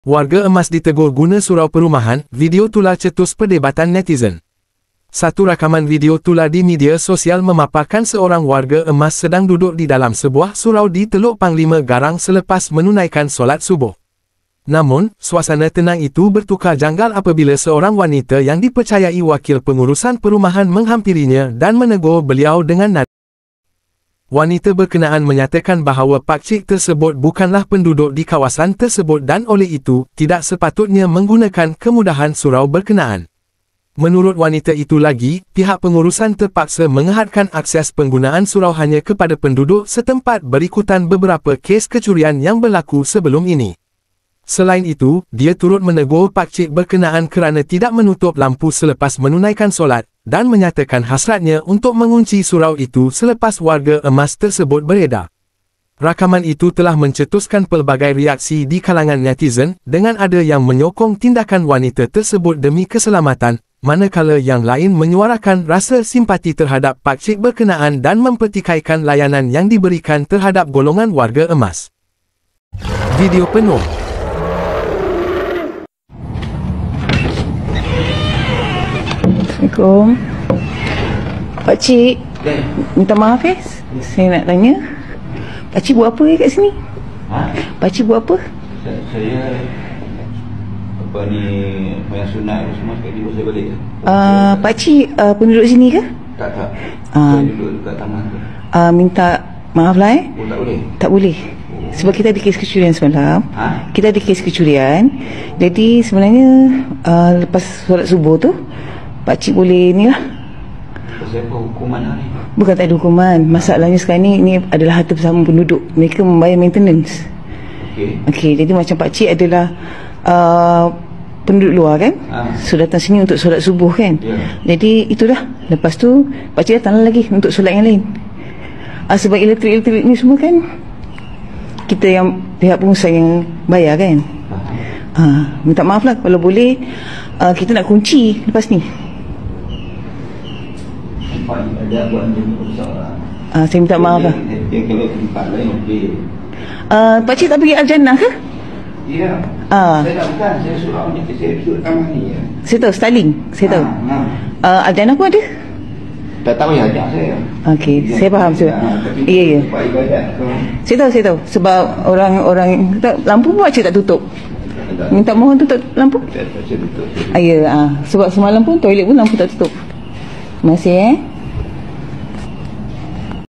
Warga emas ditegur guna surau perumahan, video tular cetus perdebatan netizen. Satu rakaman video tular di media sosial memaparkan seorang warga emas sedang duduk di dalam sebuah surau di Teluk Panglima Garang selepas menunaikan solat subuh. Namun, suasana tenang itu bertukar janggal apabila seorang wanita yang dipercayai wakil pengurusan perumahan menghampirinya dan menegur beliau dengan nada. Wanita berkenaan menyatakan bahawa pakcik tersebut bukanlah penduduk di kawasan tersebut dan oleh itu, tidak sepatutnya menggunakan kemudahan surau berkenaan. Menurut wanita itu lagi, pihak pengurusan terpaksa menghadkan akses penggunaan surau hanya kepada penduduk setempat berikutan beberapa kes kecurian yang berlaku sebelum ini. Selain itu, dia turut menegur pakcik berkenaan kerana tidak menutup lampu selepas menunaikan solat dan menyatakan hasratnya untuk mengunci surau itu selepas warga emas tersebut beredar. Rakaman itu telah mencetuskan pelbagai reaksi di kalangan netizen dengan ada yang menyokong tindakan wanita tersebut demi keselamatan, manakala yang lain menyuarakan rasa simpati terhadap pakcik berkenaan dan mempertikaikan layanan yang diberikan terhadap golongan warga emas. Video penuh. Assalamualaikum. Pakcik, minta maaf saya nak tanya, pakcik buat apa kat sini? Pakcik buat apa? Saya apa ni mayang sunat semua sekali tiba saya balik. Pakcik penduduk sini ke? Tak. Saya duduk dekat taman tu. Minta maaf lah Oh, tak boleh. Tak boleh. Sebab kita ada kes kecurian semalam. Kita ada kes kecurian. Jadi sebenarnya lepas solat subuh tu, pakcik boleh ni lah. Pasal apa hukuman hari? Bukan tak ada hukuman. Masalahnya sekarang ni, ini adalah harta bersama penduduk. Mereka membayar maintenance. Okey, jadi macam pakcik adalah penduduk luar kan. So datang sini untuk solat subuh kan. Jadi itulah. Lepas tu pakcik datang lagi untuk solat yang lain. Sebab elektrik ni semua kan kita yang pihak pengusaha yang bayar kan. Minta maaf lah kalau boleh kita nak kunci lepas ni. Ada buat macam besar lah. Saya minta maaf lah. Dia kalau tempat lain okey. Pakcik tak pergi Al-Jannah ke? Ya. Saya tak bukan. Saya surau ni. Saya duduk taman ni. Saya tahu, Starling. Saya tahu. Al-Jannah pun ada? Tak tahu ya, ajak saya. Okey, saya faham. Ya. Saya tahu. Sebab orang lampu pun pakcik tak tutup. Minta mohon tutup lampu. Ya. Sebab semalam pun toilet pun lampu tak tutup. Terima kasih